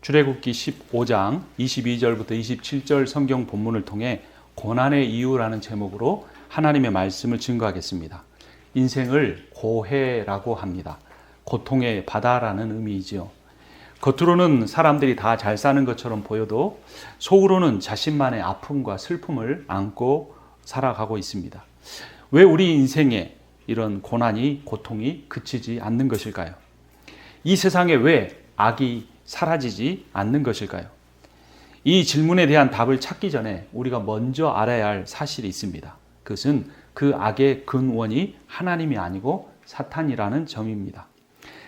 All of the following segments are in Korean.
출애굽기 15장 22절부터 27절 성경 본문을 통해 고난의 이유라는 제목으로 하나님의 말씀을 증거하겠습니다. 인생을 고해라고 합니다. 고통의 바다라는 의미이지요. 겉으로는 사람들이 다 잘 사는 것처럼 보여도 속으로는 자신만의 아픔과 슬픔을 안고 살아가고 있습니다. 왜 우리 인생에 이런 고난이, 고통이 그치지 않는 것일까요? 이 세상에 왜 악이 사라지지 않는 것일까요? 이 질문에 대한 답을 찾기 전에 우리가 먼저 알아야 할 사실이 있습니다. 그것은 그 악의 근원이 하나님이 아니고 사탄이라는 점입니다.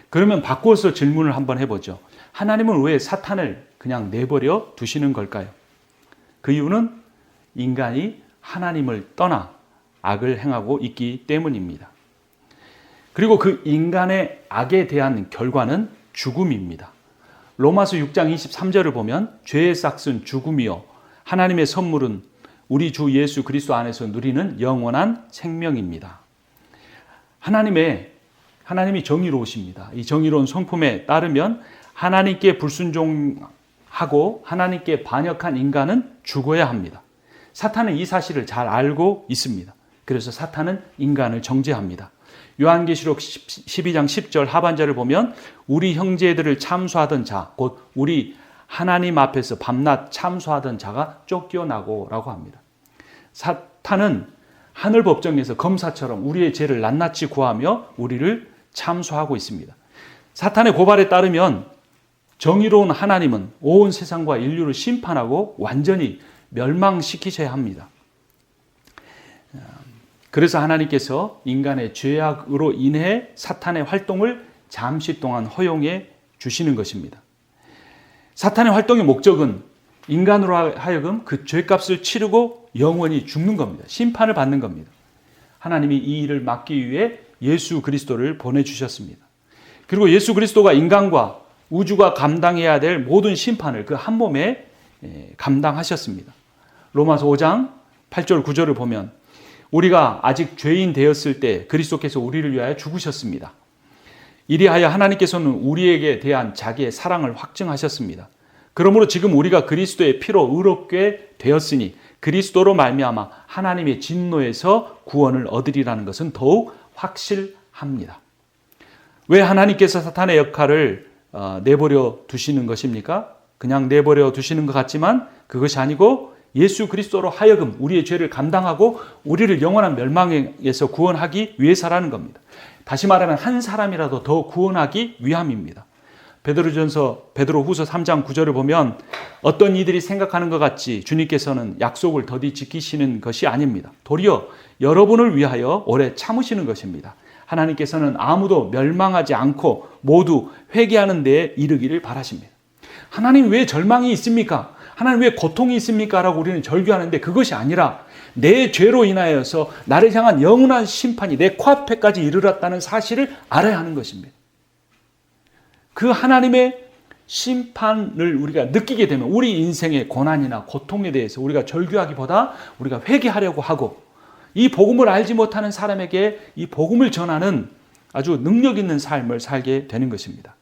그러면 바꾸어서 질문을 한번 해보죠. 하나님은 왜 사탄을 그냥 내버려 두시는 걸까요? 그 이유는 인간이 하나님을 떠나 악을 행하고 있기 때문입니다. 그리고 그 인간의 악에 대한 결과는 죽음입니다. 로마서 6장 23절을 보면 죄의 싹은 죽음이요 하나님의 선물은 우리 주 예수 그리스도 안에서 누리는 영원한 생명입니다. 하나님이 정의로우십니다. 이 정의로운 성품에 따르면 하나님께 불순종하고 하나님께 반역한 인간은 죽어야 합니다. 사탄은 이 사실을 잘 알고 있습니다. 그래서 사탄은 인간을 정죄합니다. 요한계시록 12장 10절 하반절을 보면 우리 형제들을 참수하던 자, 곧 우리 하나님 앞에서 밤낮 참수하던 자가 쫓겨나고 라고 합니다. 사탄은 하늘 법정에서 검사처럼 우리의 죄를 낱낱이 구하며 우리를 참수하고 있습니다. 사탄의 고발에 따르면 정의로운 하나님은 온 세상과 인류를 심판하고 완전히 멸망시키셔야 합니다. 그래서 하나님께서 인간의 죄악으로 인해 사탄의 활동을 잠시 동안 허용해 주시는 것입니다. 사탄의 활동의 목적은 인간으로 하여금 그 죄값을 치르고 영원히 죽는 겁니다. 심판을 받는 겁니다. 하나님이 이 일을 막기 위해 예수 그리스도를 보내주셨습니다. 그리고 예수 그리스도가 인간과 우주가 감당해야 될 모든 심판을 그 한 몸에 감당하셨습니다. 로마서 5장 8절 9절을 보면 우리가 아직 죄인 되었을 때 그리스도께서 우리를 위하여 죽으셨습니다. 이리하여 하나님께서는 우리에게 대한 자기의 사랑을 확증하셨습니다. 그러므로 지금 우리가 그리스도의 피로 의롭게 되었으니 그리스도로 말미암아 하나님의 진노에서 구원을 얻으리라는 것은 더욱 확실합니다. 왜 하나님께서 사탄의 역할을 내버려 두시는 것입니까? 그냥 내버려 두시는 것 같지만 그것이 아니고 예수 그리스도로 하여금 우리의 죄를 감당하고 우리를 영원한 멸망에서 구원하기 위해서라는 겁니다. 다시 말하면 한 사람이라도 더 구원하기 위함입니다. 베드로후서 3장 9절을 보면 어떤 이들이 생각하는 것 같이 주님께서는 약속을 더디 지키시는 것이 아닙니다. 도리어 여러분을 위하여 오래 참으시는 것입니다. 하나님께서는 아무도 멸망하지 않고 모두 회개하는 데에 이르기를 바라십니다. 하나님 왜 절망이 있습니까? 하나님 왜 고통이 있습니까? 라고 우리는 절규하는데 그것이 아니라 내 죄로 인하여서 나를 향한 영원한 심판이 내 코앞에까지 이르렀다는 사실을 알아야 하는 것입니다. 그 하나님의 심판을 우리가 느끼게 되면 우리 인생의 고난이나 고통에 대해서 우리가 절규하기보다 우리가 회개하려고 하고 이 복음을 알지 못하는 사람에게 이 복음을 전하는 아주 능력 있는 삶을 살게 되는 것입니다.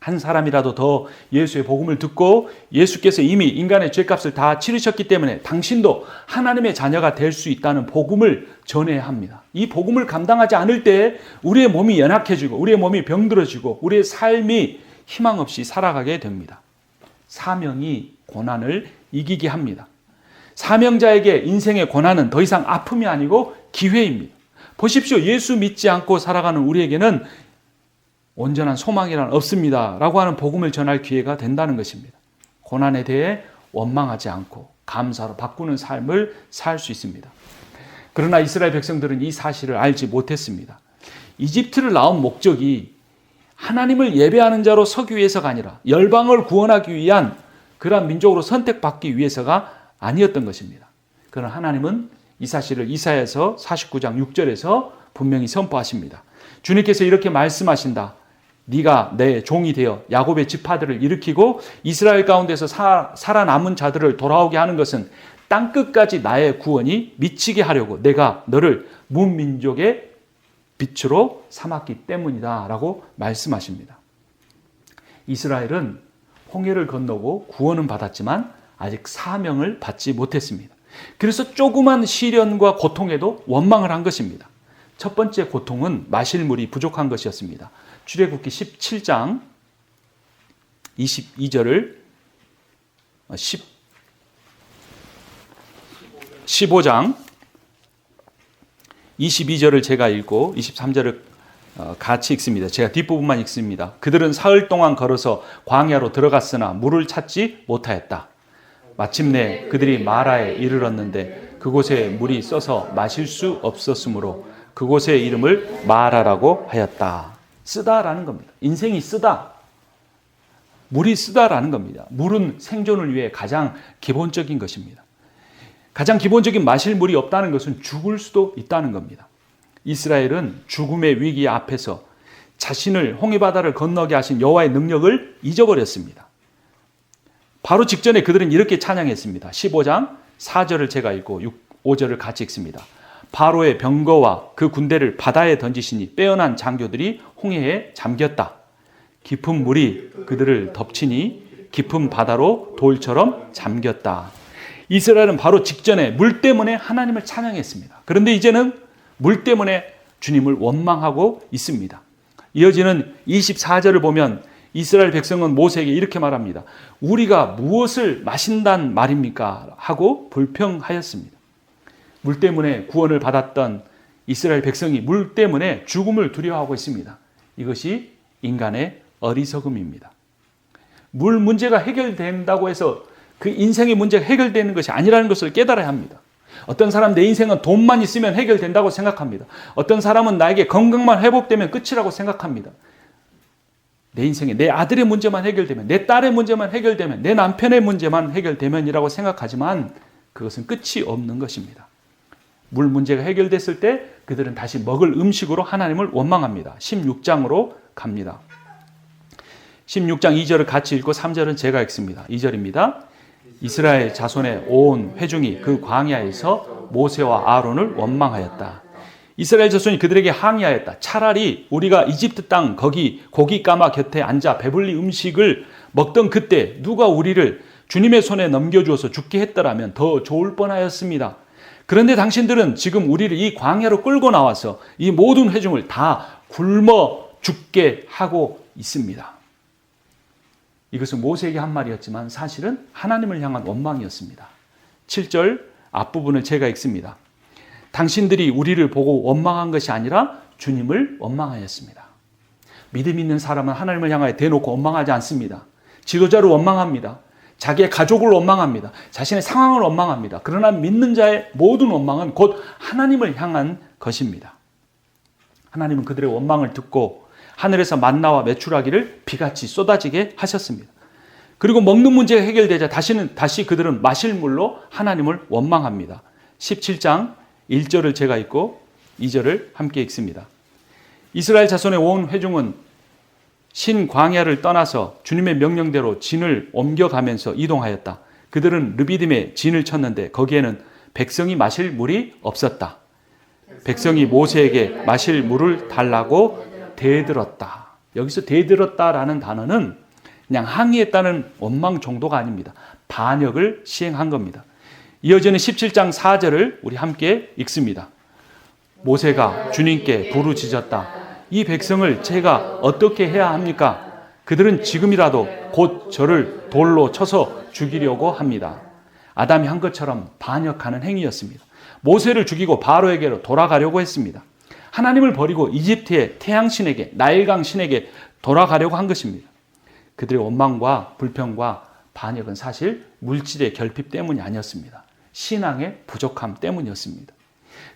한 사람이라도 더 예수의 복음을 듣고 예수께서 이미 인간의 죄값을 다 치르셨기 때문에 당신도 하나님의 자녀가 될 수 있다는 복음을 전해야 합니다. 이 복음을 감당하지 않을 때 우리의 몸이 연약해지고 우리의 몸이 병들어지고 우리의 삶이 희망 없이 살아가게 됩니다. 사명이 고난을 이기게 합니다. 사명자에게 인생의 고난은 더 이상 아픔이 아니고 기회입니다. 보십시오. 예수 믿지 않고 살아가는 우리에게는 온전한 소망이란 없습니다 라고 하는 복음을 전할 기회가 된다는 것입니다. 고난에 대해 원망하지 않고 감사로 바꾸는 삶을 살 수 있습니다. 그러나 이스라엘 백성들은 이 사실을 알지 못했습니다. 이집트를 나온 목적이 하나님을 예배하는 자로 서기 위해서가 아니라 열방을 구원하기 위한 그러한 민족으로 선택받기 위해서가 아니었던 것입니다. 그러나 하나님은 이 사실을 이사야서 49장 6절에서 분명히 선포하십니다. 주님께서 이렇게 말씀하신다. 네가 내 종이 되어 야곱의 지파들을 일으키고 이스라엘 가운데서 살아남은 자들을 돌아오게 하는 것은 땅끝까지 나의 구원이 미치게 하려고 내가 너를 문민족의 빛으로 삼았기 때문이다 라고 말씀하십니다. 이스라엘은 홍해를 건너고 구원은 받았지만 아직 사명을 받지 못했습니다. 그래서 조그만 시련과 고통에도 원망을 한 것입니다. 첫 번째 고통은 마실 물이 부족한 것이었습니다. 출애굽기 17장 22절을 15장 22절을 제가 읽고 23절을 같이 읽습니다. 제가 뒷부분만 읽습니다. 그들은 사흘 동안 걸어서 광야로 들어갔으나 물을 찾지 못하였다. 마침내 그들이 마라에 이르렀는데 그곳에 물이 써서 마실 수 없었으므로 그곳의 이름을 마라라고 하였다. 쓰다라는 겁니다. 인생이 쓰다. 물이 쓰다라는 겁니다. 물은 생존을 위해 가장 기본적인 것입니다. 가장 기본적인 마실 물이 없다는 것은 죽을 수도 있다는 겁니다. 이스라엘은 죽음의 위기 앞에서 자신을 홍해바다를 건너게 하신 여호와의 능력을 잊어버렸습니다. 바로 직전에 그들은 이렇게 찬양했습니다. 15장 4절을 제가 읽고 5절을 같이 읽습니다. 바로의 병거와 그 군대를 바다에 던지시니 빼어난 장교들이 홍해에 잠겼다. 깊은 물이 그들을 덮치니 깊은 바다로 돌처럼 잠겼다. 이스라엘은 바로 직전에 물 때문에 하나님을 찬양했습니다. 그런데 이제는 물 때문에 주님을 원망하고 있습니다. 이어지는 24절을 보면 이스라엘 백성은 모세에게 이렇게 말합니다. 우리가 무엇을 마신단 말입니까? 하고 불평하였습니다. 물 때문에 구원을 받았던 이스라엘 백성이 물 때문에 죽음을 두려워하고 있습니다. 이것이 인간의 어리석음입니다. 물 문제가 해결된다고 해서 그 인생의 문제가 해결되는 것이 아니라는 것을 깨달아야 합니다. 어떤 사람 내 인생은 돈만 있으면 해결된다고 생각합니다. 어떤 사람은 나에게 건강만 회복되면 끝이라고 생각합니다. 내 인생에 내 아들의 문제만 해결되면, 내 딸의 문제만 해결되면, 내 남편의 문제만 해결되면이라고 생각하지만 그것은 끝이 없는 것입니다. 물 문제가 해결됐을 때 그들은 다시 먹을 음식으로 하나님을 원망합니다. 16장으로 갑니다. 16장 2절을 같이 읽고 3절은 제가 읽습니다. 2절입니다. 이스라엘 자손의 온 회중이 그 광야에서 모세와 아론을 원망하였다. 이스라엘 자손이 그들에게 항의하였다. 차라리 우리가 이집트 땅 거기 고기 까마 곁에 앉아 배불리 음식을 먹던 그때 누가 우리를 주님의 손에 넘겨주어서 죽게 했더라면 더 좋을 뻔하였습니다. 그런데 당신들은 지금 우리를 이 광야로 끌고 나와서 이 모든 회중을 다 굶어 죽게 하고 있습니다. 이것은 모세에게 한 말이었지만 사실은 하나님을 향한 원망이었습니다. 7절 앞부분을 제가 읽습니다. 당신들이 우리를 보고 원망한 것이 아니라 주님을 원망하였습니다. 믿음 있는 사람은 하나님을 향하여 대놓고 원망하지 않습니다. 지도자를 원망합니다. 자기의 가족을 원망합니다. 자신의 상황을 원망합니다. 그러나 믿는 자의 모든 원망은 곧 하나님을 향한 것입니다. 하나님은 그들의 원망을 듣고 하늘에서 만나와 메추라기를 비같이 쏟아지게 하셨습니다. 그리고 먹는 문제가 해결되자 다시 그들은 마실 물로 하나님을 원망합니다. 17장 1절을 제가 읽고 2절을 함께 읽습니다. 이스라엘 자손의 온 회중은 신광야를 떠나서 주님의 명령대로 진을 옮겨가면서 이동하였다. 그들은 르비딤에 진을 쳤는데 거기에는 백성이 마실 물이 없었다. 백성이 모세에게 마실 물을 달라고 대들었다. 여기서 대들었다라는 단어는 그냥 항의했다는 원망 정도가 아닙니다. 반역을 시행한 겁니다. 이어지는 17장 4절을 우리 함께 읽습니다. 모세가 주님께 부르짖었다. 이 백성을 제가 어떻게 해야 합니까? 그들은 지금이라도 곧 저를 돌로 쳐서 죽이려고 합니다. 아담이 한 것처럼 반역하는 행위였습니다. 모세를 죽이고 바로에게로 돌아가려고 했습니다. 하나님을 버리고 이집트의 태양신에게, 나일강 신에게 돌아가려고 한 것입니다. 그들의 원망과 불평과 반역은 사실 물질의 결핍 때문이 아니었습니다. 신앙의 부족함 때문이었습니다.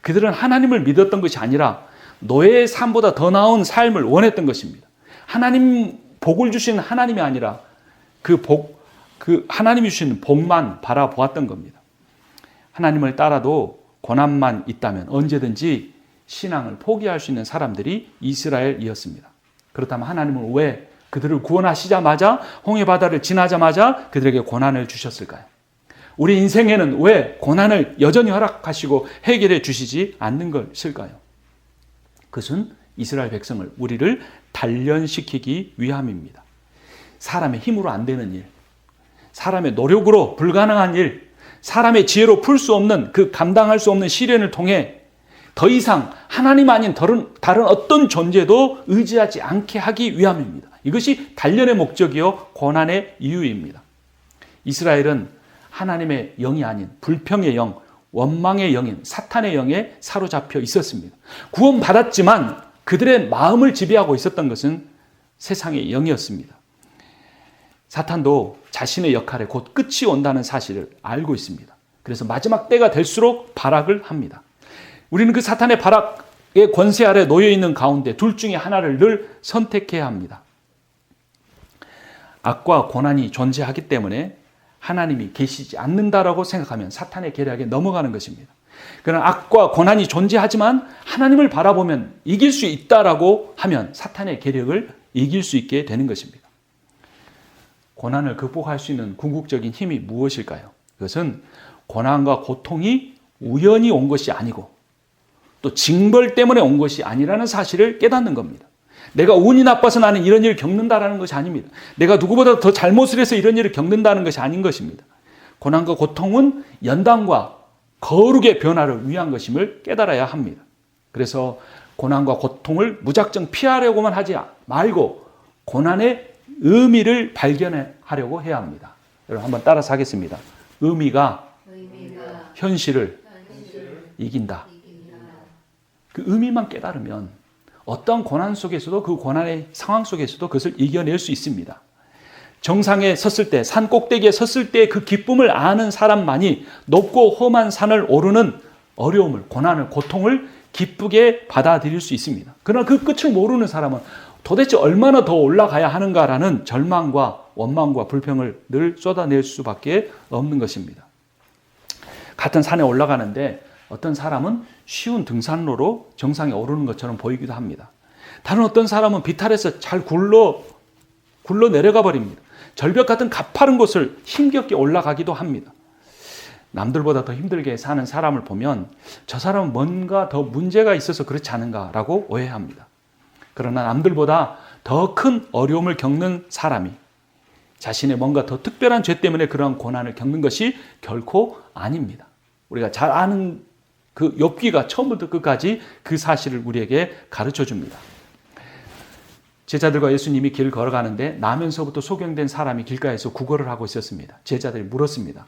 그들은 하나님을 믿었던 것이 아니라 노예의 삶보다 더 나은 삶을 원했던 것입니다. 하나님 복을 주신 하나님이 아니라 그 하나님이 주시는 복만 바라보았던 겁니다. 하나님을 따라도 고난만 있다면 언제든지 신앙을 포기할 수 있는 사람들이 이스라엘이었습니다. 그렇다면 하나님은 왜 그들을 구원하시자마자 홍해바다를 지나자마자 그들에게 고난을 주셨을까요? 우리 인생에는 왜 고난을 여전히 허락하시고 해결해 주시지 않는 것일까요? 그것은 이스라엘 백성을, 우리를 단련시키기 위함입니다. 사람의 힘으로 안 되는 일, 사람의 노력으로 불가능한 일, 사람의 지혜로 풀 수 없는 그 감당할 수 없는 시련을 통해 더 이상 하나님 아닌 다른 어떤 존재도 의지하지 않게 하기 위함입니다. 이것이 단련의 목적이요 고난의 이유입니다. 이스라엘은 하나님의 영이 아닌 불평의 영, 원망의 영인 사탄의 영에 사로잡혀 있었습니다. 구원받았지만 그들의 마음을 지배하고 있었던 것은 세상의 영이었습니다. 사탄도 자신의 역할에 곧 끝이 온다는 사실을 알고 있습니다. 그래서 마지막 때가 될수록 발악을 합니다. 우리는 그 사탄의 발악의 권세 아래 놓여 있는 가운데 둘 중에 하나를 늘 선택해야 합니다. 악과 고난이 존재하기 때문에 하나님이 계시지 않는다라고 생각하면 사탄의 계략에 넘어가는 것입니다. 그러나 악과 고난이 존재하지만 하나님을 바라보면 이길 수 있다라고 하면 사탄의 계략을 이길 수 있게 되는 것입니다. 고난을 극복할 수 있는 궁극적인 힘이 무엇일까요? 그것은 고난과 고통이 우연히 온 것이 아니고 또 징벌 때문에 온 것이 아니라는 사실을 깨닫는 겁니다. 내가 운이 나빠서 나는 이런 일을 겪는다라는 것이 아닙니다. 내가 누구보다 더 잘못을 해서 이런 일을 겪는다는 것이 아닌 것입니다. 고난과 고통은 연단과 거룩의 변화를 위한 것임을 깨달아야 합니다. 그래서 고난과 고통을 무작정 피하려고만 하지 말고 고난의 의미를 발견하려고 해야 합니다. 여러분 한번 따라서 하겠습니다. 의미가 현실을 이긴다. 그 의미만 깨달으면 어떤 고난 속에서도 그 고난의 상황 속에서도 그것을 이겨낼 수 있습니다. 정상에 섰을 때, 산 꼭대기에 섰을 때 그 기쁨을 아는 사람만이 높고 험한 산을 오르는 어려움을, 고난을, 고통을 기쁘게 받아들일 수 있습니다. 그러나 그 끝을 모르는 사람은 도대체 얼마나 더 올라가야 하는가라는 절망과 원망과 불평을 늘 쏟아낼 수밖에 없는 것입니다. 같은 산에 올라가는데 어떤 사람은 쉬운 등산로로 정상에 오르는 것처럼 보이기도 합니다. 다른 어떤 사람은 비탈해서 잘 굴러 내려가 버립니다. 절벽 같은 가파른 곳을 힘겹게 올라가기도 합니다. 남들보다 더 힘들게 사는 사람을 보면 저 사람은 뭔가 더 문제가 있어서 그렇지 않은가라고 오해합니다. 그러나 남들보다 더 큰 어려움을 겪는 사람이 자신의 뭔가 더 특별한 죄 때문에 그러한 고난을 겪는 것이 결코 아닙니다. 우리가 잘 아는 그 욥기가 처음부터 끝까지 그 사실을 우리에게 가르쳐 줍니다. 제자들과 예수님이 길을 걸어가는데 나면서부터 소경된 사람이 길가에서 구걸을 하고 있었습니다. 제자들이 물었습니다.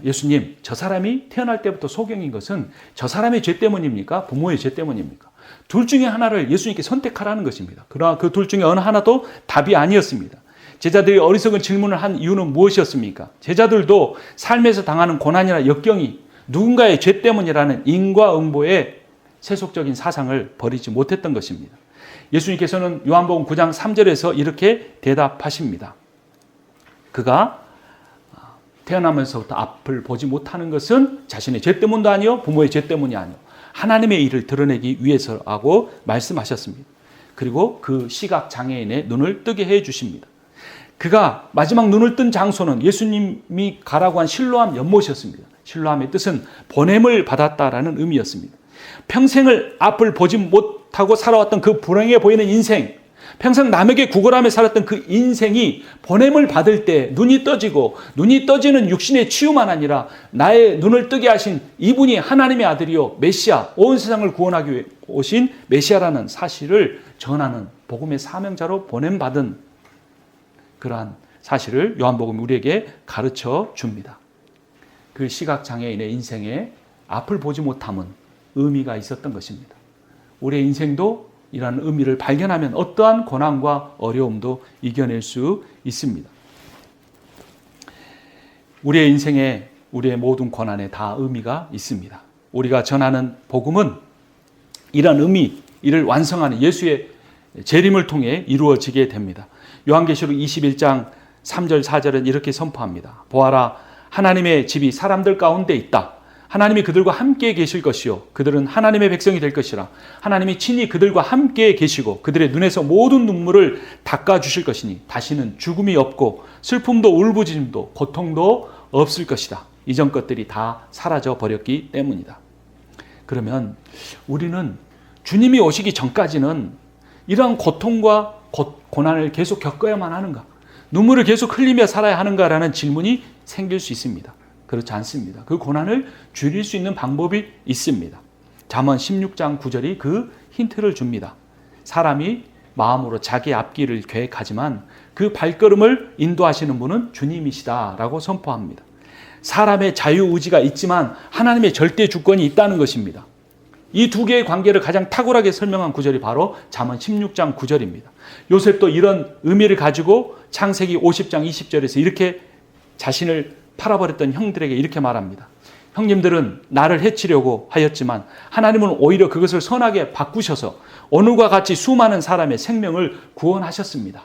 예수님, 저 사람이 태어날 때부터 소경인 것은 저 사람의 죄 때문입니까? 부모의 죄 때문입니까? 둘 중에 하나를 예수님께 선택하라는 것입니다. 그러나 그 둘 중에 어느 하나도 답이 아니었습니다. 제자들이 어리석은 질문을 한 이유는 무엇이었습니까? 제자들도 삶에서 당하는 고난이나 역경이 누군가의 죄 때문이라는 인과응보의 세속적인 사상을 버리지 못했던 것입니다. 예수님께서는 요한복음 9장 3절에서 이렇게 대답하십니다. 그가 태어나면서부터 앞을 보지 못하는 것은 자신의 죄 때문도 아니요 부모의 죄 때문이 아니요 하나님의 일을 드러내기 위해서라고 말씀하셨습니다. 그리고 그 시각장애인의 눈을 뜨게 해 주십니다. 그가 마지막 눈을 뜬 장소는 예수님이 가라고 한 실로암 연못이었습니다. 실로암의 뜻은 보냄을 받았다라는 의미였습니다. 평생을 앞을 보지 못하고 살아왔던 그 불행해 보이는 인생, 평생 남에게 구걸하며 살았던 그 인생이 보냄을 받을 때 눈이 떠지고 눈이 떠지는 육신의 치유만 아니라 나의 눈을 뜨게 하신 이분이 하나님의 아들이요 메시아, 온 세상을 구원하기 위해 오신 메시아라는 사실을 전하는 복음의 사명자로 보냄받은 그러한 사실을 요한복음이 우리에게 가르쳐 줍니다. 그 시각장애인의 인생에 앞을 보지 못함은 의미가 있었던 것입니다. 우리의 인생도 이러한 의미를 발견하면 어떠한 고난과 어려움도 이겨낼 수 있습니다. 우리의 인생에 우리의 모든 고난에 다 의미가 있습니다. 우리가 전하는 복음은 이런 의미, 이를 완성하는 예수의 재림을 통해 이루어지게 됩니다. 요한계시록 21장 3절 4절은 이렇게 선포합니다. 보아라, 하나님의 집이 사람들 가운데 있다. 하나님이 그들과 함께 계실 것이요 그들은 하나님의 백성이 될 것이라. 하나님이 친히 그들과 함께 계시고 그들의 눈에서 모든 눈물을 닦아주실 것이니 다시는 죽음이 없고 슬픔도 울부짖음도 고통도 없을 것이다. 이전 것들이 다 사라져 버렸기 때문이다. 그러면 우리는 주님이 오시기 전까지는 이러한 고통과 고난을 계속 겪어야만 하는가? 눈물을 계속 흘리며 살아야 하는가라는 질문이 생길 수 있습니다. 그렇지 않습니다. 그 고난을 줄일 수 있는 방법이 있습니다. 잠언 16장 9절이 그 힌트를 줍니다. 사람이 마음으로 자기 앞길을 계획하지만 그 발걸음을 인도하시는 분은 주님이시다라고 선포합니다. 사람의 자유의지가 있지만 하나님의 절대 주권이 있다는 것입니다. 이 두 개의 관계를 가장 탁월하게 설명한 구절이 바로 잠언 16장 9절입니다. 요셉도 이런 의미를 가지고 창세기 50장 20절에서 이렇게 자신을 팔아버렸던 형들에게 이렇게 말합니다. 형님들은 나를 해치려고 하였지만 하나님은 오히려 그것을 선하게 바꾸셔서 오늘과 같이 수많은 사람의 생명을 구원하셨습니다.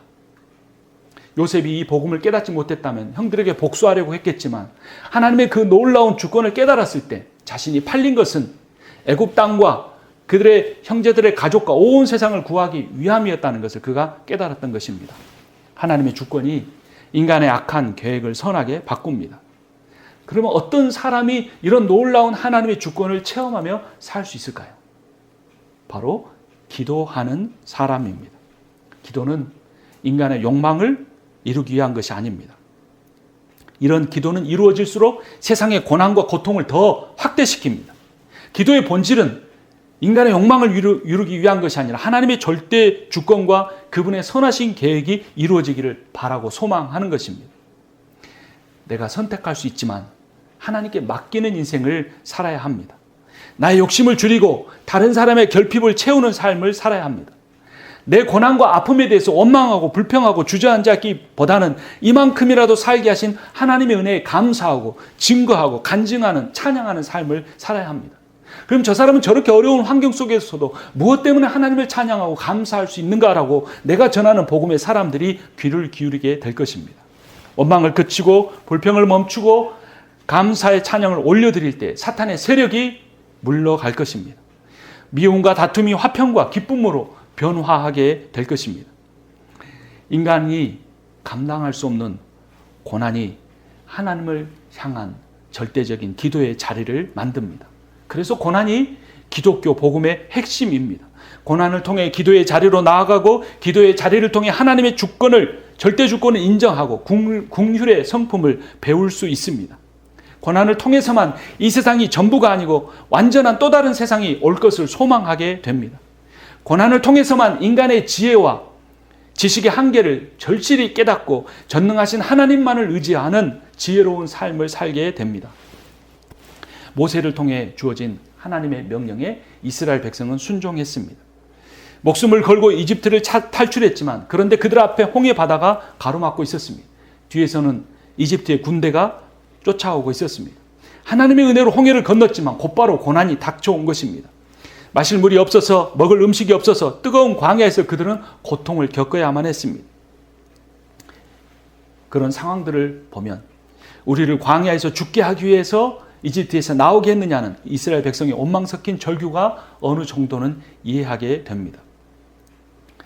요셉이 이 복음을 깨닫지 못했다면 형들에게 복수하려고 했겠지만 하나님의 그 놀라운 주권을 깨달았을 때 자신이 팔린 것은 애굽 땅과 그들의 형제들의 가족과 온 세상을 구하기 위함이었다는 것을 그가 깨달았던 것입니다. 하나님의 주권이 인간의 악한 계획을 선하게 바꿉니다. 그러면 어떤 사람이 이런 놀라운 하나님의 주권을 체험하며 살 수 있을까요? 바로 기도하는 사람입니다. 기도는 인간의 욕망을 이루기 위한 것이 아닙니다. 이런 기도는 이루어질수록 세상의 고난과 고통을 더 확대시킵니다. 기도의 본질은 인간의 욕망을 이루기 위한 것이 아니라 하나님의 절대 주권과 그분의 선하신 계획이 이루어지기를 바라고 소망하는 것입니다. 내가 선택할 수 있지만 하나님께 맡기는 인생을 살아야 합니다. 나의 욕심을 줄이고 다른 사람의 결핍을 채우는 삶을 살아야 합니다. 내 고난과 아픔에 대해서 원망하고 불평하고 주저앉기보다는 이만큼이라도 살게 하신 하나님의 은혜에 감사하고 증거하고 간증하는 찬양하는 삶을 살아야 합니다. 그럼 저 사람은 저렇게 어려운 환경 속에서도 무엇 때문에 하나님을 찬양하고 감사할 수 있는가라고 내가 전하는 복음의 사람들이 귀를 기울이게 될 것입니다. 원망을 그치고 불평을 멈추고 감사의 찬양을 올려드릴 때 사탄의 세력이 물러갈 것입니다. 미움과 다툼이 화평과 기쁨으로 변화하게 될 것입니다. 인간이 감당할 수 없는 고난이 하나님을 향한 절대적인 기도의 자리를 만듭니다. 그래서 고난이 기독교 복음의 핵심입니다. 고난을 통해 기도의 자리로 나아가고 기도의 자리를 통해 하나님의 주권을 절대 주권을 인정하고 긍휼의 성품을 배울 수 있습니다. 고난을 통해서만 이 세상이 전부가 아니고 완전한 또 다른 세상이 올 것을 소망하게 됩니다. 고난을 통해서만 인간의 지혜와 지식의 한계를 절실히 깨닫고 전능하신 하나님만을 의지하는 지혜로운 삶을 살게 됩니다. 모세를 통해 주어진 하나님의 명령에 이스라엘 백성은 순종했습니다. 목숨을 걸고 이집트를 탈출했지만 그런데 그들 앞에 홍해 바다가 가로막고 있었습니다. 뒤에서는 이집트의 군대가 쫓아오고 있었습니다. 하나님의 은혜로 홍해를 건넜지만 곧바로 고난이 닥쳐온 것입니다. 마실 물이 없어서 먹을 음식이 없어서 뜨거운 광야에서 그들은 고통을 겪어야만 했습니다. 그런 상황들을 보면 우리를 광야에서 죽게 하기 위해서 이집트에서 나오게 했느냐는 이스라엘 백성의 원망 섞인 절규가 어느 정도는 이해하게 됩니다.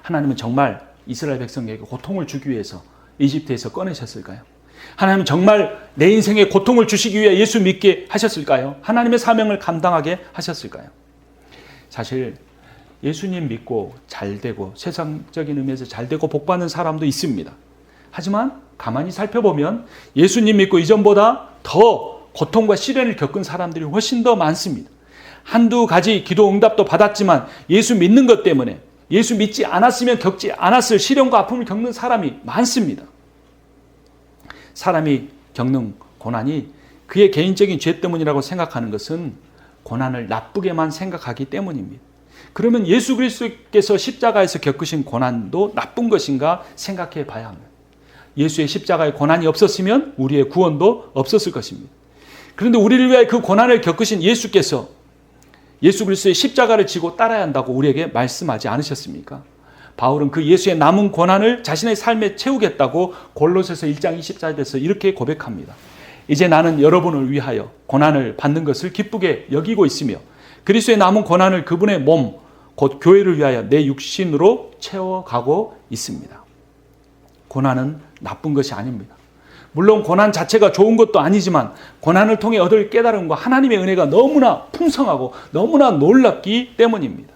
하나님은 정말 이스라엘 백성에게 고통을 주기 위해서 이집트에서 꺼내셨을까요? 하나님은 정말 내 인생에 고통을 주시기 위해 예수 믿게 하셨을까요? 하나님의 사명을 감당하게 하셨을까요? 사실 예수님 믿고 잘되고 세상적인 의미에서 잘되고 복받는 사람도 있습니다. 하지만 가만히 살펴보면 예수님 믿고 이전보다 더 고통과 시련을 겪은 사람들이 훨씬 더 많습니다. 한두 가지 기도 응답도 받았지만 예수 믿는 것 때문에 예수 믿지 않았으면 겪지 않았을 시련과 아픔을 겪는 사람이 많습니다. 사람이 겪는 고난이 그의 개인적인 죄 때문이라고 생각하는 것은 고난을 나쁘게만 생각하기 때문입니다. 그러면 예수 그리스도께서 십자가에서 겪으신 고난도 나쁜 것인가 생각해 봐야 합니다. 예수의 십자가의 고난이 없었으면 우리의 구원도 없었을 것입니다. 그런데 우리를 위하여 그 고난을 겪으신 예수께서 예수 그리스도의 십자가를 지고 따라야 한다고 우리에게 말씀하지 않으셨습니까? 바울은 그 예수의 남은 고난을 자신의 삶에 채우겠다고 골로새서 1장 24절에서 이렇게 고백합니다. 이제 나는 여러분을 위하여 고난을 받는 것을 기쁘게 여기고 있으며 그리스도의 남은 고난을 그분의 몸, 곧 교회를 위하여 내 육신으로 채워가고 있습니다. 고난은 나쁜 것이 아닙니다. 물론 고난 자체가 좋은 것도 아니지만 고난을 통해 얻을 깨달음과 하나님의 은혜가 너무나 풍성하고 너무나 놀랍기 때문입니다.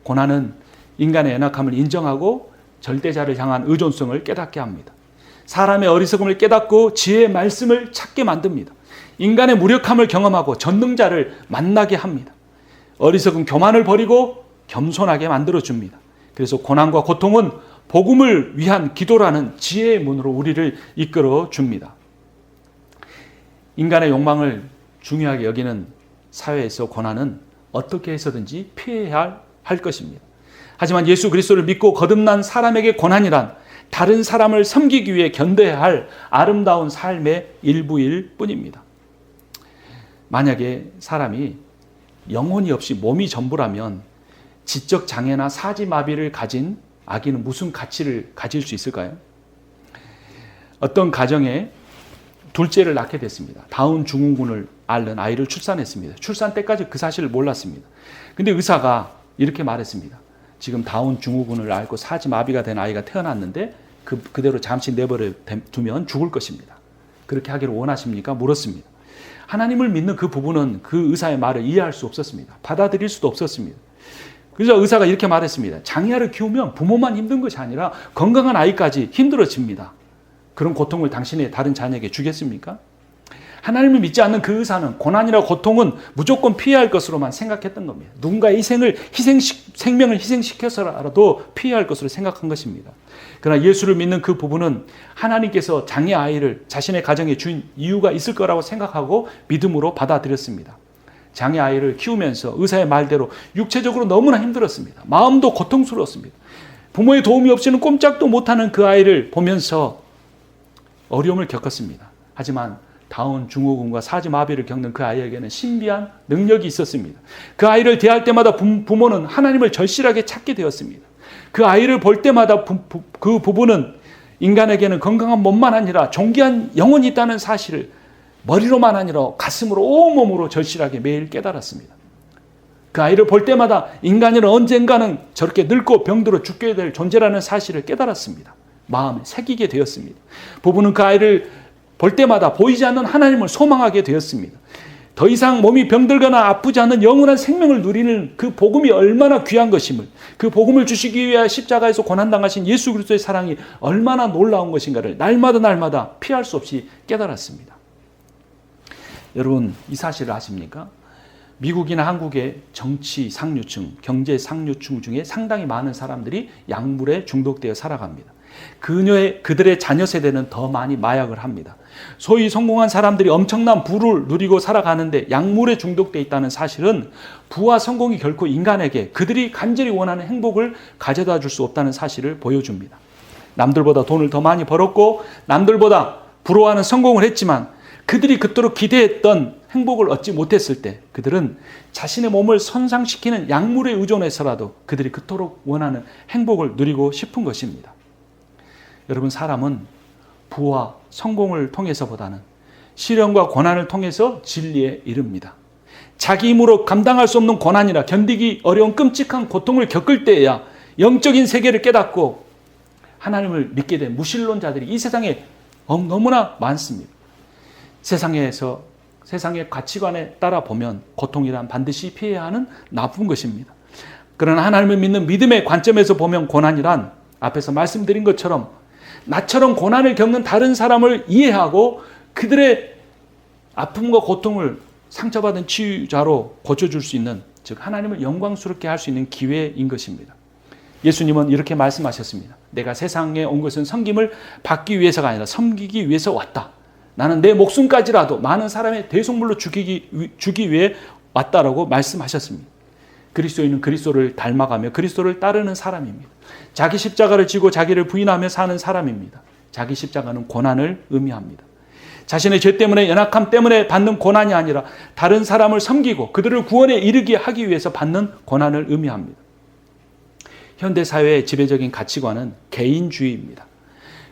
고난은 인간의 연약함을 인정하고 절대자를 향한 의존성을 깨닫게 합니다. 사람의 어리석음을 깨닫고 지혜의 말씀을 찾게 만듭니다. 인간의 무력함을 경험하고 전능자를 만나게 합니다. 어리석은 교만을 버리고 겸손하게 만들어줍니다. 그래서 고난과 고통은 복음을 위한 기도라는 지혜의 문으로 우리를 이끌어 줍니다. 인간의 욕망을 중요하게 여기는 사회에서 고난은 어떻게 해서든지 피해야 할 것입니다. 하지만 예수 그리스도를 믿고 거듭난 사람에게 고난이란 다른 사람을 섬기기 위해 견뎌야 할 아름다운 삶의 일부일 뿐입니다. 만약에 사람이 영혼이 없이 몸이 전부라면 지적 장애나 사지마비를 가진 아기는 무슨 가치를 가질 수 있을까요? 어떤 가정에 둘째를 낳게 됐습니다. 다운 증후군을 앓는 아이를 출산했습니다. 출산 때까지 그 사실을 몰랐습니다. 근데 의사가 이렇게 말했습니다. 지금 다운 증후군을 앓고 사지마비가 된 아이가 태어났는데 그대로 잠시 내버려 두면 죽을 것입니다. 그렇게 하기를 원하십니까? 물었습니다. 하나님을 믿는 그 부부는 그 의사의 말을 이해할 수 없었습니다. 받아들일 수도 없었습니다. 그래서 의사가 이렇게 말했습니다. 장애아를 키우면 부모만 힘든 것이 아니라 건강한 아이까지 힘들어집니다. 그런 고통을 당신의 다른 자녀에게 주겠습니까? 하나님을 믿지 않는 그 의사는 고난이나 고통은 무조건 피해야 할 것으로만 생각했던 겁니다. 누군가의 생명을 희생시켜서라도 피해야 할 것으로 생각한 것입니다. 그러나 예수를 믿는 그 부부는 하나님께서 장애 아이를 자신의 가정에 준 이유가 있을 거라고 생각하고 믿음으로 받아들였습니다. 장애 아이를 키우면서 의사의 말대로 육체적으로 너무나 힘들었습니다. 마음도 고통스러웠습니다. 부모의 도움이 없이는 꼼짝도 못하는 그 아이를 보면서 어려움을 겪었습니다. 하지만 다운 증후군과 사지마비를 겪는 그 아이에게는 신비한 능력이 있었습니다. 그 아이를 대할 때마다 부모는 하나님을 절실하게 찾게 되었습니다. 그 아이를 볼 때마다 그 부부는 인간에게는 건강한 몸만 아니라 존귀한 영혼이 있다는 사실을 머리로만 아니라 가슴으로 온몸으로 절실하게 매일 깨달았습니다. 그 아이를 볼 때마다 인간은 언젠가는 저렇게 늙고 병들어 죽게 될 존재라는 사실을 깨달았습니다. 마음에 새기게 되었습니다. 부부는 그 아이를 볼 때마다 보이지 않는 하나님을 소망하게 되었습니다. 더 이상 몸이 병들거나 아프지 않는 영원한 생명을 누리는 그 복음이 얼마나 귀한 것임을, 그 복음을 주시기 위해 십자가에서 고난당하신 예수 그리스도의 사랑이 얼마나 놀라운 것인가를 날마다 피할 수 없이 깨달았습니다. 여러분, 이 사실을 아십니까? 미국이나 한국의 정치 상류층, 경제 상류층 중에 상당히 많은 사람들이 약물에 중독되어 살아갑니다. 그들의 자녀 세대는 더 많이 마약을 합니다. 소위 성공한 사람들이 엄청난 부를 누리고 살아가는데 약물에 중독되어 있다는 사실은 부와 성공이 결코 인간에게 그들이 간절히 원하는 행복을 가져다 줄 수 없다는 사실을 보여줍니다. 남들보다 돈을 더 많이 벌었고 남들보다 부러워하는 성공을 했지만 그들이 그토록 기대했던 행복을 얻지 못했을 때 그들은 자신의 몸을 손상시키는 약물에 의존해서라도 그들이 그토록 원하는 행복을 누리고 싶은 것입니다. 여러분, 사람은 부와 성공을 통해서보다는 시련과 고난을 통해서 진리에 이릅니다. 자기 힘으로 감당할 수 없는 고난이나 견디기 어려운 끔찍한 고통을 겪을 때에야 영적인 세계를 깨닫고 하나님을 믿게 된 무신론자들이 이 세상에 너무나 많습니다. 세상의 가치관에 따라 보면 고통이란 반드시 피해야 하는 나쁜 것입니다. 그러나 하나님을 믿는 믿음의 관점에서 보면 고난이란 앞에서 말씀드린 것처럼 나처럼 고난을 겪는 다른 사람을 이해하고 그들의 아픔과 고통을 상처받은 치유자로 고쳐줄 수 있는, 즉 하나님을 영광스럽게 할 수 있는 기회인 것입니다. 예수님은 이렇게 말씀하셨습니다. 내가 세상에 온 것은 섬김을 받기 위해서가 아니라 섬기기 위해서 왔다. 나는 내 목숨까지라도 많은 사람의 대속물로 주기 위해 왔다라고 말씀하셨습니다. 그리스도인은 그리스도를 닮아가며 그리스도를 따르는 사람입니다. 자기 십자가를 지고 자기를 부인하며 사는 사람입니다. 자기 십자가는 고난을 의미합니다. 자신의 죄 때문에, 연약함 때문에 받는 고난이 아니라 다른 사람을 섬기고 그들을 구원에 이르게 하기 위해서 받는 고난을 의미합니다. 현대사회의 지배적인 가치관은 개인주의입니다.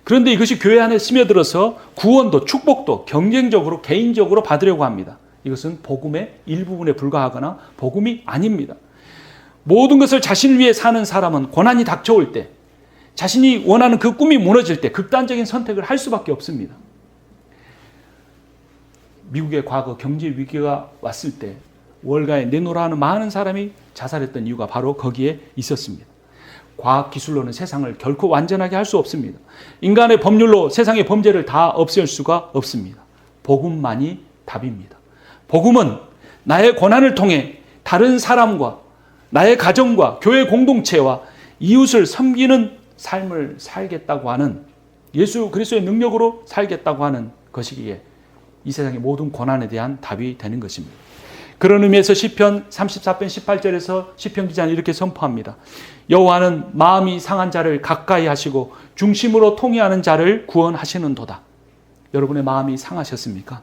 그런데 이것이 교회 안에 스며들어서 구원도 축복도 경쟁적으로 개인적으로 받으려고 합니다. 이것은 복음의 일부분에 불과하거나 복음이 아닙니다. 모든 것을 자신을 위해 사는 사람은 고난이 닥쳐올 때, 자신이 원하는 그 꿈이 무너질 때 극단적인 선택을 할 수밖에 없습니다. 미국의 과거 경제 위기가 왔을 때 월가에 내놓으라 하는 많은 사람이 자살했던 이유가 바로 거기에 있었습니다. 과학기술로는 세상을 결코 완전하게 할 수 없습니다. 인간의 법률로 세상의 범죄를 다 없앨 수가 없습니다. 복음만이 답입니다. 복음은 나의 고난을 통해 다른 사람과 나의 가정과 교회 공동체와 이웃을 섬기는 삶을 살겠다고 하는, 예수 그리스도의 능력으로 살겠다고 하는 것이기에 이 세상의 모든 고난에 대한 답이 되는 것입니다. 그런 의미에서 시편 34편 18절에서 시편 기자는 이렇게 선포합니다. 여호와는 마음이 상한 자를 가까이 하시고 중심으로 통회하는 자를 구원하시는도다. 여러분의 마음이 상하셨습니까?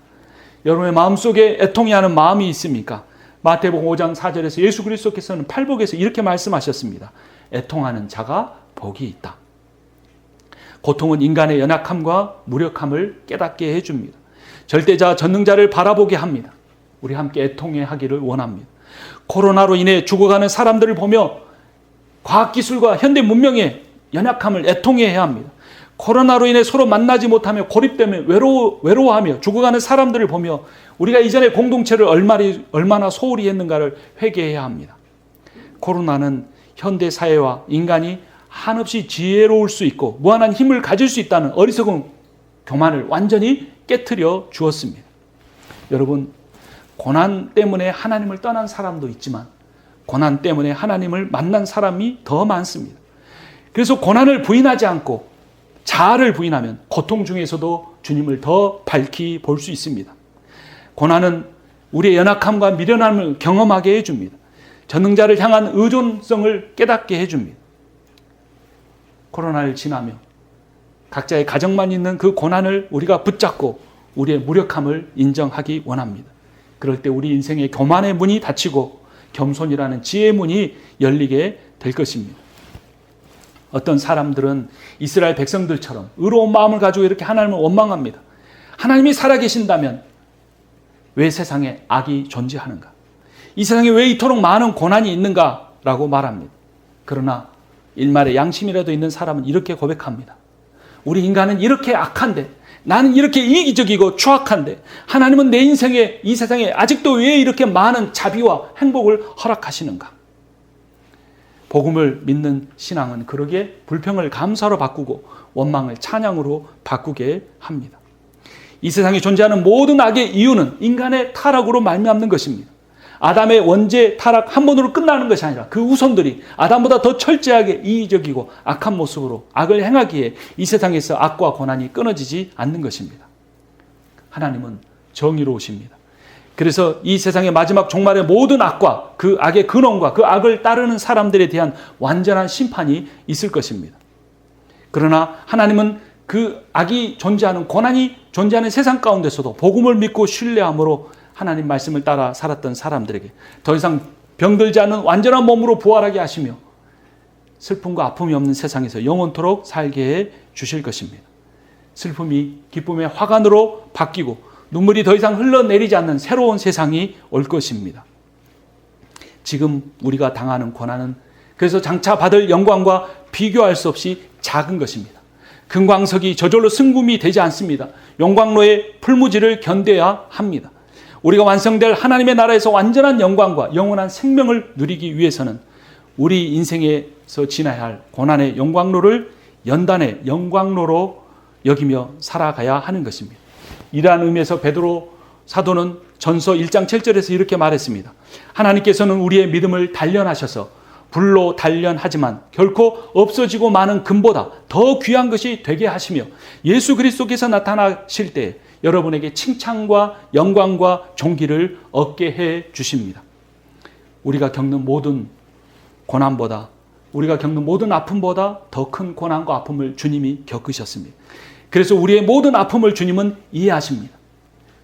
여러분의 마음속에 애통해 하는 마음이 있습니까? 마태복음 5장 4절에서 예수 그리스도께서는 팔복에서 이렇게 말씀하셨습니다. 애통하는 자가 복이 있다. 고통은 인간의 연약함과 무력함을 깨닫게 해줍니다. 절대자 전능자를 바라보게 합니다. 우리 함께 애통해 하기를 원합니다. 코로나로 인해 죽어가는 사람들을 보며 과학기술과 현대 문명의 연약함을 애통해야 합니다. 코로나로 인해 서로 만나지 못하며 고립되며 외로워하며 죽어가는 사람들을 보며 우리가 이전에 공동체를 얼마나 소홀히 했는가를 회개해야 합니다. 코로나는 현대 사회와 인간이 한없이 지혜로울 수 있고 무한한 힘을 가질 수 있다는 어리석은 교만을 완전히 깨트려 주었습니다. 여러분, 고난 때문에 하나님을 떠난 사람도 있지만 고난 때문에 하나님을 만난 사람이 더 많습니다. 그래서 고난을 부인하지 않고 자아를 부인하면 고통 중에서도 주님을 더 밝히 볼 수 있습니다. 고난은 우리의 연약함과 미련함을 경험하게 해줍니다. 전능자를 향한 의존성을 깨닫게 해줍니다. 코로나를 지나며 각자의 가정만 있는 그 고난을 우리가 붙잡고 우리의 무력함을 인정하기 원합니다. 그럴 때 우리 인생의 교만의 문이 닫히고 겸손이라는 지혜의 문이 열리게 될 것입니다. 어떤 사람들은 이스라엘 백성들처럼 의로운 마음을 가지고 이렇게 하나님을 원망합니다. 하나님이 살아계신다면 왜 세상에 악이 존재하는가? 이 세상에 왜 이토록 많은 고난이 있는가? 라고 말합니다. 그러나 일말의 양심이라도 있는 사람은 이렇게 고백합니다. 우리 인간은 이렇게 악한데, 나는 이렇게 이기적이고 추악한데 하나님은 내 인생에, 이 세상에 아직도 왜 이렇게 많은 자비와 행복을 허락하시는가? 복음을 믿는 신앙은 그러기에 불평을 감사로 바꾸고 원망을 찬양으로 바꾸게 합니다. 이 세상에 존재하는 모든 악의 이유는 인간의 타락으로 말미암는 것입니다. 아담의 원죄 타락 한 번으로 끝나는 것이 아니라 그 후손들이 아담보다 더 철저하게 이기적이고 악한 모습으로 악을 행하기에 이 세상에서 악과 고난이 끊어지지 않는 것입니다. 하나님은 정의로우십니다. 그래서 이 세상의 마지막 종말의 모든 악과 그 악의 근원과 그 악을 따르는 사람들에 대한 완전한 심판이 있을 것입니다. 그러나 하나님은 그 악이 존재하는, 고난이 존재하는 세상 가운데서도 복음을 믿고 신뢰함으로 하나님 말씀을 따라 살았던 사람들에게 더 이상 병들지 않는 완전한 몸으로 부활하게 하시며 슬픔과 아픔이 없는 세상에서 영원토록 살게 해 주실 것입니다. 슬픔이 기쁨의 화관으로 바뀌고 눈물이 더 이상 흘러내리지 않는 새로운 세상이 올 것입니다. 지금 우리가 당하는 고난은 그래서 장차 받을 영광과 비교할 수 없이 작은 것입니다. 금광석이 저절로 승금이 되지 않습니다. 용광로의 풀무지를 견뎌야 합니다. 우리가 완성될 하나님의 나라에서 완전한 영광과 영원한 생명을 누리기 위해서는 우리 인생에서 지나야 할 고난의 영광로를 연단의 영광로로 여기며 살아가야 하는 것입니다. 이러한 의미에서 베드로 사도는 전서 1장 7절에서 이렇게 말했습니다. 하나님께서는 우리의 믿음을 단련하셔서 불로 단련하지만 결코 없어지고 마는 금보다 더 귀한 것이 되게 하시며 예수 그리스도께서 나타나실 때 여러분에게 칭찬과 영광과 존귀를 얻게 해 주십니다. 우리가 겪는 모든 고난보다, 우리가 겪는 모든 아픔보다 더 큰 고난과 아픔을 주님이 겪으셨습니다. 그래서 우리의 모든 아픔을 주님은 이해하십니다.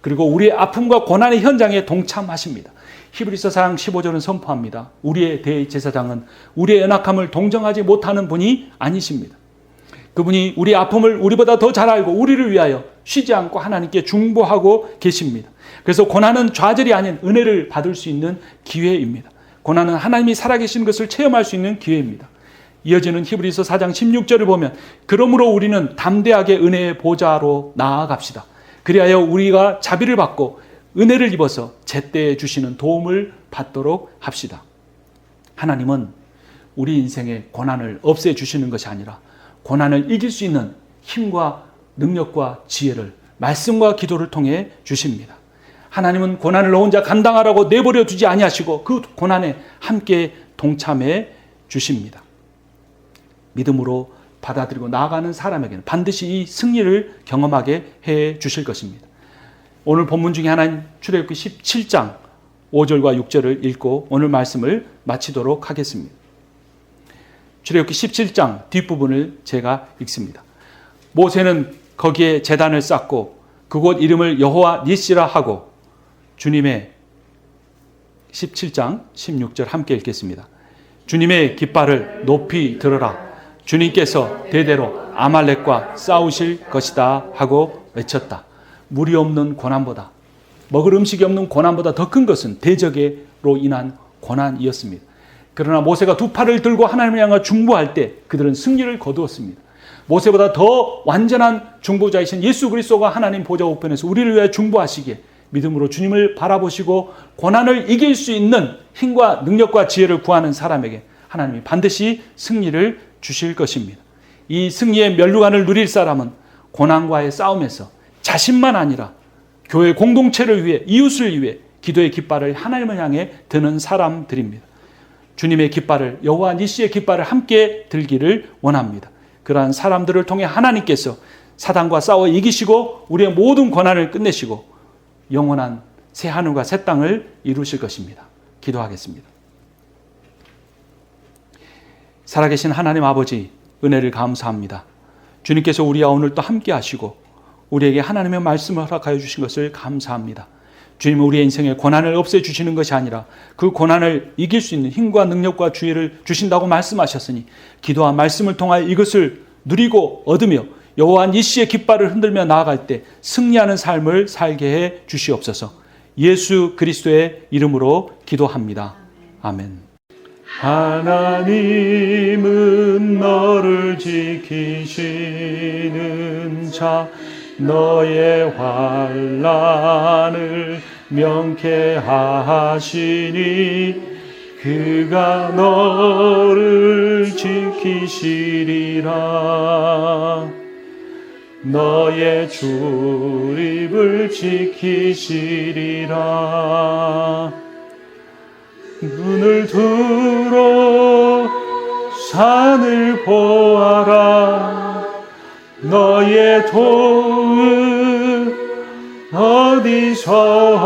그리고 우리의 아픔과 고난의 현장에 동참하십니다. 히브리서 4장 15절은 선포합니다. 우리의 대제사장은 우리의 연약함을 동정하지 못하는 분이 아니십니다. 그분이 우리의 아픔을 우리보다 더 잘 알고 우리를 위하여 쉬지 않고 하나님께 중보하고 계십니다. 그래서 고난은 좌절이 아닌 은혜를 받을 수 있는 기회입니다. 고난은 하나님이 살아계신 것을 체험할 수 있는 기회입니다. 이어지는 히브리서 4장 16절을 보면 그러므로 우리는 담대하게 은혜의 보좌로 나아갑시다. 그리하여 우리가 자비를 받고 은혜를 입어서 제때에 주시는 도움을 받도록 합시다. 하나님은 우리 인생의 고난을 없애주시는 것이 아니라 고난을 이길 수 있는 힘과 능력과 지혜를 말씀과 기도를 통해 주십니다. 하나님은 고난을 혼자 감당하라고 내버려 두지 아니하시고 그 고난에 함께 동참해 주십니다. 믿음으로 받아들이고 나아가는 사람에게는 반드시 이 승리를 경험하게 해 주실 것입니다. 오늘 본문 중에 하나인 출애굽기 17장 5절과 6절을 읽고 오늘 말씀을 마치도록 하겠습니다. 출애굽기 17장 뒷부분을 제가 읽습니다. 모세는 거기에 제단을 쌓고 그곳 이름을 여호와 니시라 하고 주님의 17장 16절 함께 읽겠습니다. 주님의 깃발을 높이 들어라. 주님께서 대대로 아말렉과 싸우실 것이다 하고 외쳤다. 물이 없는 고난보다, 먹을 음식이 없는 고난보다 더 큰 것은 대적으로 인한 고난이었습니다. 그러나 모세가 두 팔을 들고 하나님을 향해 중보할 때 그들은 승리를 거두었습니다. 모세보다 더 완전한 중보자이신 예수 그리스도가 하나님 보좌 우편에서 우리를 위해 중보하시기에 믿음으로 주님을 바라보시고 고난을 이길 수 있는 힘과 능력과 지혜를 구하는 사람에게 하나님이 반드시 승리를 주실 것입니다. 이 승리의 면류관을 누릴 사람은 고난과의 싸움에서 자신만 아니라 교회 공동체를 위해, 이웃을 위해 기도의 깃발을 하나님을 향해 드는 사람들입니다. 주님의 깃발을, 여호와 니시의 깃발을 함께 들기를 원합니다. 그러한 사람들을 통해 하나님께서 사단과 싸워 이기시고 우리의 모든 고난을 끝내시고 영원한 새 하늘과 새 땅을 이루실 것입니다. 기도하겠습니다. 살아계신 하나님 아버지, 은혜를 감사합니다. 주님께서 우리와 오늘 또 함께 하시고 우리에게 하나님의 말씀을 허락하여 주신 것을 감사합니다. 주님은 우리의 인생에 고난을 없애주시는 것이 아니라 그 고난을 이길 수 있는 힘과 능력과 주의를 주신다고 말씀하셨으니 기도와 말씀을 통하여 이것을 누리고 얻으며 여호와 니시의 깃발을 흔들며 나아갈 때 승리하는 삶을 살게 해 주시옵소서. 예수 그리스도의 이름으로 기도합니다. 아멘. 하나님은 너를 지키시는 자, 너의 환난을 명쾌하시니 그가 너를 지키시리라. 너의 출입을 지키시리라. 눈을 들어 산을 보아라. 너의 도움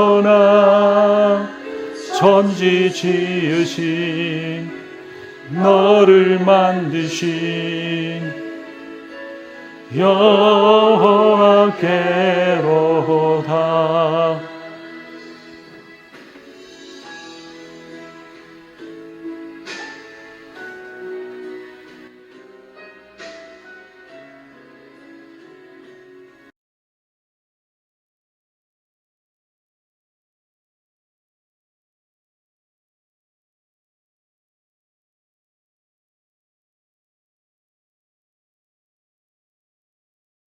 어디서나 천지 지으신 너를 만드신 여호와께